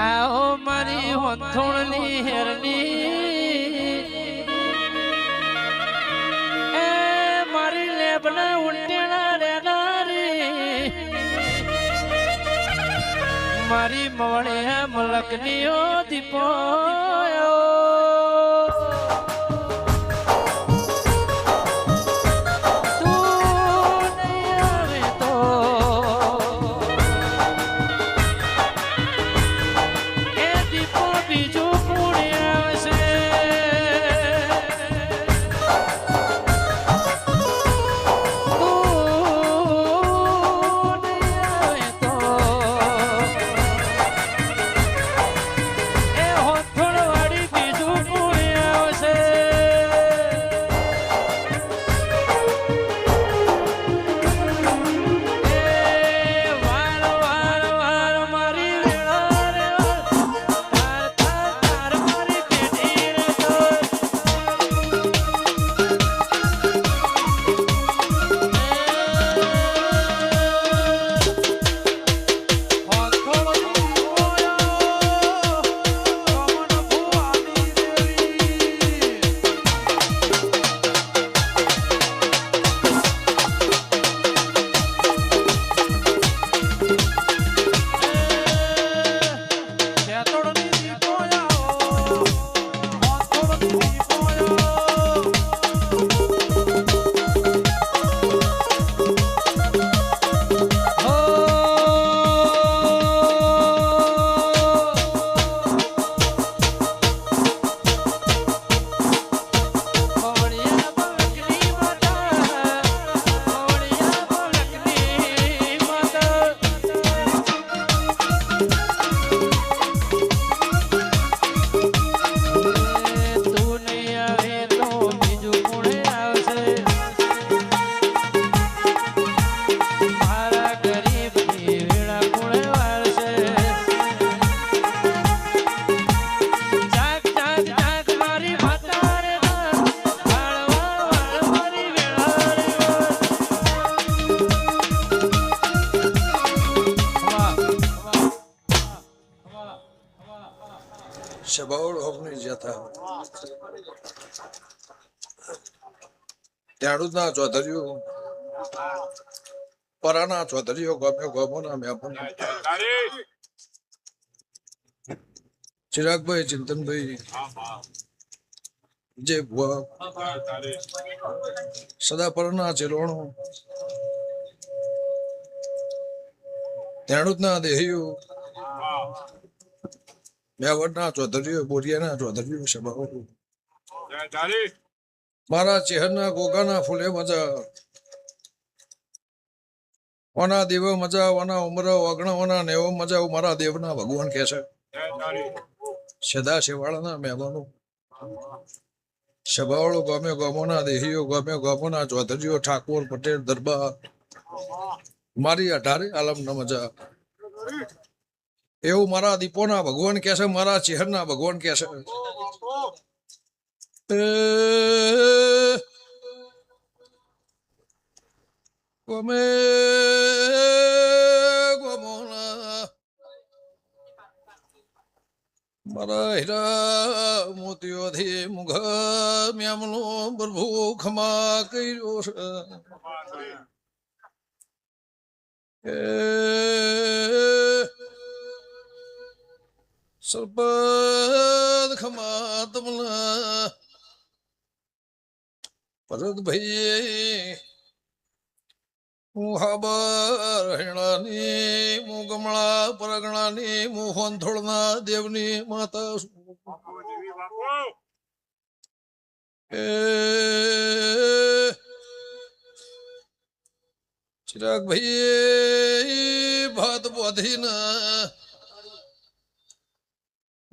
आओ मारी होथोड़नी हेरनी ए मारी लेबना उल्टेना रेनारी मारी मवड़े मलकनियो दीपो સબાવડ હોકની જતા ત્યાંના ચૌધરીઓ પરાના ચૌધરીઓ ગમે ગમોના મેપન ચિરાગભાઈ ચિંતનભાઈ જે ભુવા સદા પરના ચિલોણો ત્યાંના દેહીઓ મેવડના ચૌધરીઓ બોરિયાના ચૌધરીઓ સભાઓ મારા ચહેરના ગોગાના ફૂલે મજા ઓના દેવ મજા ઓના ઉમર ઓગણા ઓના નેવો મજા મારા દેવના ભગવાન કે છે સદા શિવાળાના મહેમાનો સભાવાળો ગમે ગમોના દેહીઓ ગમે ગમોના ચૌધરીઓ ઠાકોર પટેલ દરબાર મારી 18 આલમના મજા એવું મારા દીપોના ભગવાન કે છે મારા ચહેરના ભગવાન કે છે ગમે ગમોના મારા હીરા મોતીઓથી મુઘ મ્યામનો પ્રભુ ખમા કર્યો છે સર્પદ ખમા તમના ભરતભાઈ હું હાબર હેણાની હું ગમળા પરગણાની હું હોંથોળના દેવની માતા ચિરાગભાઈ ભાત બોધીના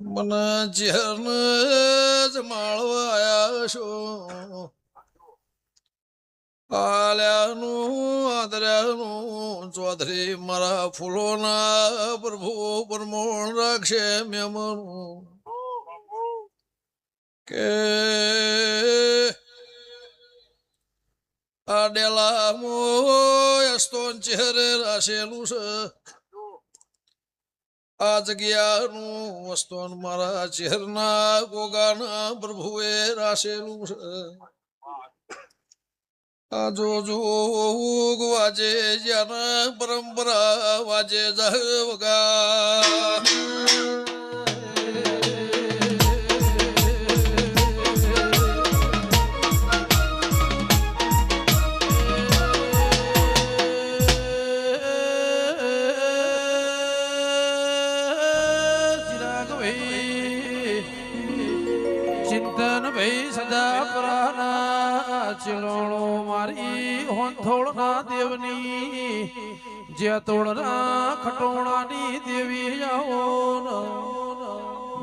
મને ઝેરને જમાળવા આયા છો આલ્યાનું આદર્યાનું ચૌધરી મારા ફૂલોના પ્રભુ પરમોણ રાખશે મેમનું કે આ ડેલા સ્તોન ચહેરે રાખેલું છે આ જગ્યાનું વસ્તુન મારા ચહેરના ગોગાના પ્રભુએ રાશેલું છે આ જો જોગ વાજે જ્યાં પરંપરા વાજે જહવગા ચિંતન ભાઈ સદા પરાના ચિલોણો મારી હોંથોળના દેવની જે તોડના ખટોણાની દેવી આવો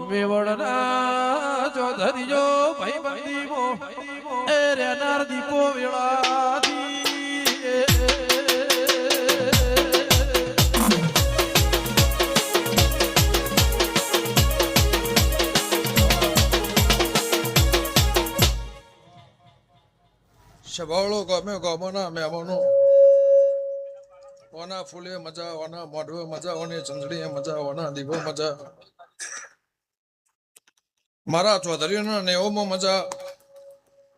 મેવડના ચોધરીજો ભાઈ બંદીમો એ રેનાર દીપો વેળાથી સભાળો ગમે ગમોના મહેમાનો ઓના ફૂલે મજા ઓના મોઢવે મજા ઓની ચંદડીએ મજા ઓના દીવો મજા મારા ચૌધરીના નેવોમાં મજા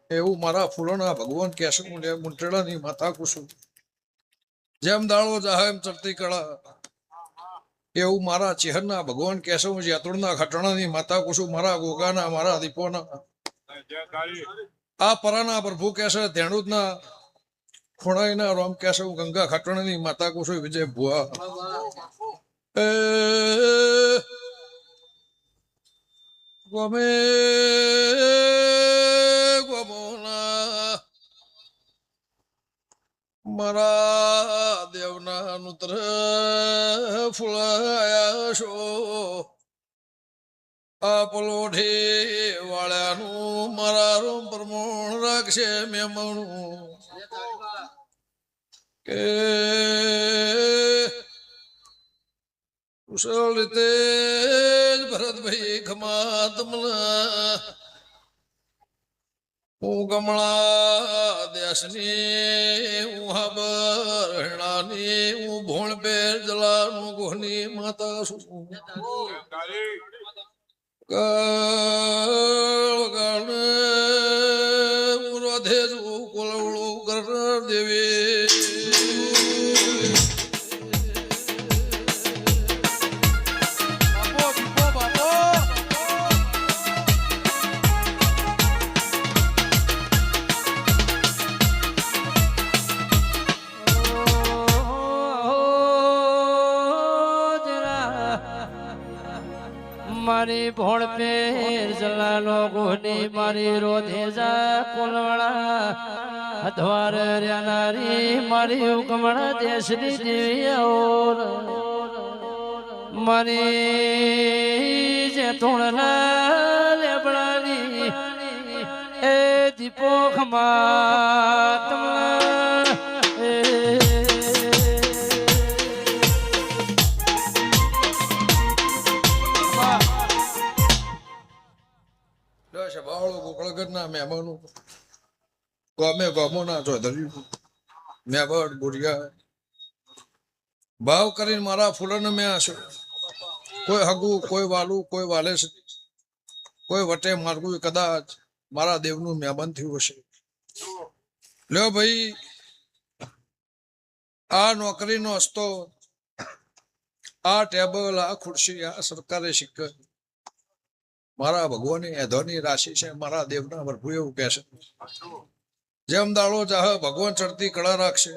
એવું મારા ફૂલોના ભગવાન કહેશે હું લે મુંટેડાની માતા કુસુમ જેમ દાળો જાહે એમ ચડતી કળા એવું મારા ચેહરના ભગવાન કહેશે હું જેતોડના ખટણાની માતા કુસુમ મારા ગોગાના મારા દીપોના આ પરાના પ્રભુ કહેશે ધેણુદના ખોણાઈના રોમ કહેશે હું ગંગા ખાટણની માતા કુસુ વિજય ભુવા ગમે ગમોના મારા દેવના નુત્ર ફૂલાયા છો આ પલોઠે વાળાનું મારા રોમ પ્રમોણ રાખશે મેમણું કે કુશળ રીતે ભરતભાઈ ખમા તમલા હું કમળા દેશની હું હાબરણાની હું ભોણ પેર જલાનું ગોહની માતા છું રોધે છું કોલવડું કર દેવી મારી ભોળ પેર જલાલો ગોહની મારી રોધેજા કોલવાળા હથવાર રેનારી મારી ઉકમણા દેશની દેવીઓ મારી જે તોણના લેબડાની એ દીપો ખમા તમલા બાવળો ગોકળગઢના મહેમાનો ગમે ગમોના ચૌધરી મેબડ બુરિયા ભાવ કરીને મારા ફૂલોને મેં આશો કોઈ હગું કોઈ વાલું કોઈ વાલે કોઈ વટે માર્ગું કદાચ મારા દેવનું મહેમાન થયું હશે લ્યો ભાઈ આ નોકરીનો હસ્તો આ ટેબલ આ ખુરશી આ સરકારે શિક્કર મારા ભગવાનની એધોની રાશિ છે મારા દેવના પ્રભુ એવું કહે છે જેમ દાળો ચાહ ભગવાન ચડતી કળા રાખશે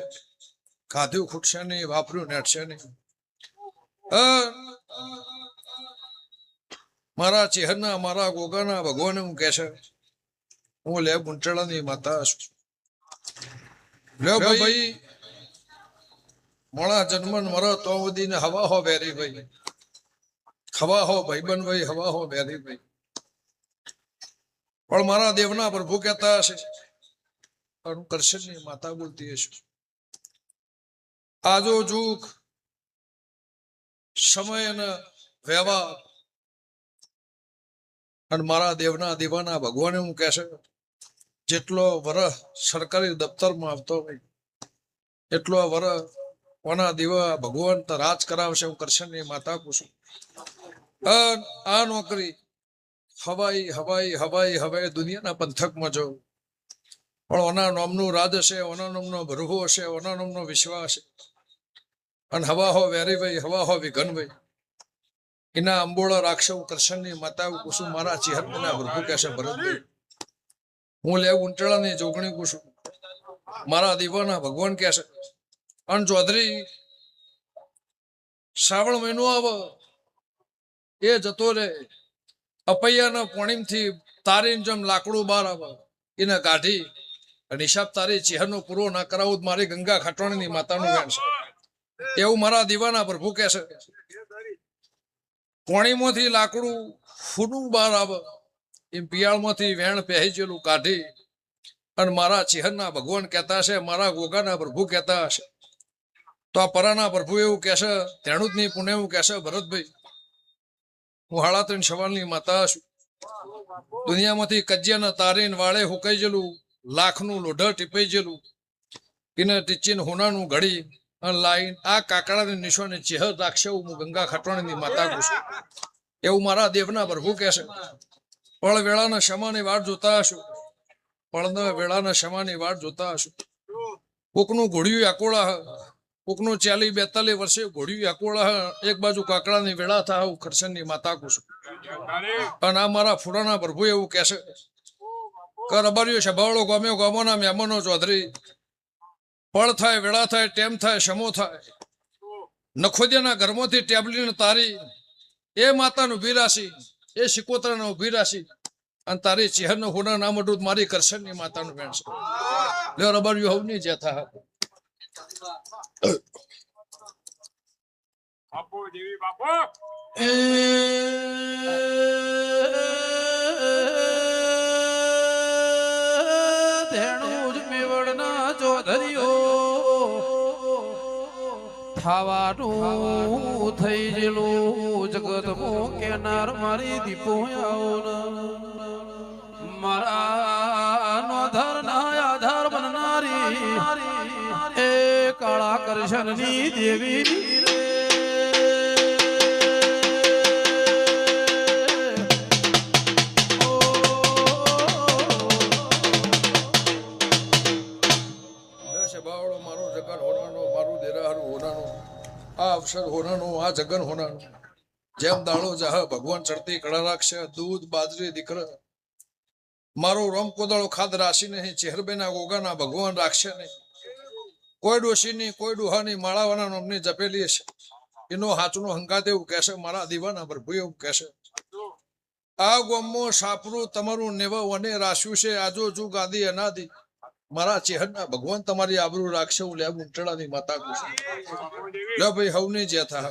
ખાધું ખૂટશે નહીં વાપર્યું નેટશે નહીં મારા ચેહરના મારા ગોગાના ભગવાન એવું કહે છે હું લે મુંટેડાની માતા છું લ્યો ભાઈ મોડા જન્મન મરો તો વધીને હવા હો બેરી ભાઈ હવા હો ભાઈબંધ ભાઈ હવા હો બેરી ભાઈ પણ મારા દેવના પ્રભુ કહેતા હશે પણ કરશે નહીં માતા બોલતી હશે આજો જુગ સમય અને વ્યવહાર અને મારા દેવના દીવાના ભગવાન એવું કહેશે જેટલો વરસ સરકારી દફતરમાં આવતો હોય એટલો વરસ ઓના દીવા ભગવાન તો રાજ કરાવશે હું કૃષ્ણની માતા પૂછું આ નોકરી હવાઈ હવાઈ હવાઈ હવે દુનિયાના પંથકમાં જો પણ ઓના નામનું રાજ હશે ઓના નામનો ભરવો હશે ઓના નામનો વિશ્વાસ હશે અને હવા હો વેરીભાઈ હવા હો વિઘનભાઈ એના અંબોળા રાખશે હું કૃષ્ણની માતા પૂછું મારા ચિહ્નના ભરભુ કહેશે ભરતભાઈ હું લેવ ઉંટળાની જોગણી પૂછું મારા દીવાના ભગવાન કહેશે અને ચૌધરી શ્રાવણ મહિનો આવે એ જતો રે અપૈયાના પોણીમથી તારીને જેમ લાકડું બહાર આવે એને કાઢી અને હિસાબ તારી ચિહ્નો પૂરો ના કરાવું તો મારી ગંગા ખાટવાણીની માતાનું વેણ છે એવું મારા દીવાના પ્રભુ કહેશે પોણીમાંથી લાકડું ફૂનું બહાર આવે એમ પિયાળમાંથી વેણ પહેજેલું કાઢી અને મારા ચિહ્નના ભગવાન કહેતા છે મારા ગોગાના પ્રભુ કહેતા હશે તો આ પરાના પ્રભુ એવું કહેશે તેણું પુણે એવું કહેશે ભરતભાઈ હું 3.5 સવાલની માતા છું દુનિયામાંથી કજિયાના તારીને વાળે હુકાઈ જેલું લાખનું લોઢર ટીપાઈ જેલું એને ટીચીને હોનાનું ઘડી અને લાઈન આ કાકડાની નિશાને ચેહર રાખશે હું ગંગા ખાટવાણીની માતા છું એવું મારા દેવના પ્રભુ કહેશે પળ વેળાના ક્ષમાની વાટ જોતા હશું પળના વેળાના ક્ષમાની વાટ જોતા હશું કોકનું ઘોડિયું આકોળા કોકનું 40-42 વર્ષે ઘોડિયું આકોળા એક બાજુ કાકડાની વેળા થા હું કૃષ્ણની માતા કુશું અને આ મારા ફુરાના પ્રભુ એવું કહેશે કે રબારીઓ સભાવાળો ગમ્યો ગમોના મહેમાનો ચૌધરી પળ થાય વેળા થાય ટેમ થાય સમો થાય નખોદિયાના ઘરમાંથી ટેબલીને તારી એ માતાનું ઉભી રાશી એ શિકોતરાને ઉભી રાશી અને તારી ચહેરનો હોના નામ અડું મારી કરશનની માતાનું વેણ છે લે રબારીઓ હવની જેથા બાપુ દેવી બાપુ ધેણું જ મેવડના ચોધરીઓ થાવાનું થઈ જેલું જગત મો કેનાર મારી દીપો આવો મારા નોધર ના આધાર બનનારી એ કાળા કરશનની દેવી રે બાવળો મારો જગન હોનાનો મારું દેરાહારું હોનાનો આ અવસર હોનાનો આ જગન હોનાનો જેમ દાડો જાહ ભગવાન ચડતી કળા રાખશે દૂધ બાજરી દીકરા મારો રમ કોદાળો ખાદ રાશી નહીં ચેહરબેના ગોગાના ભગવાન રાખશે નહીં કોઈ ડોશીની કોઈ ડોહાની માળાવાના નામની જપેલી છે એનો હાચનો હંગાત એવું કહેશે મારા દીવાના પ્રભુ એવું કહેશે આ ગોમો સાપરું તમારું નેવા વને રાશ્યું છે આજો જુ ગાદી અનાદી મારા ચેહરના ભગવાન તમારી આબરૂ રાખશે હું લેબ ઉંટડાની માતા કુશું લે ભાઈ હવની જેથા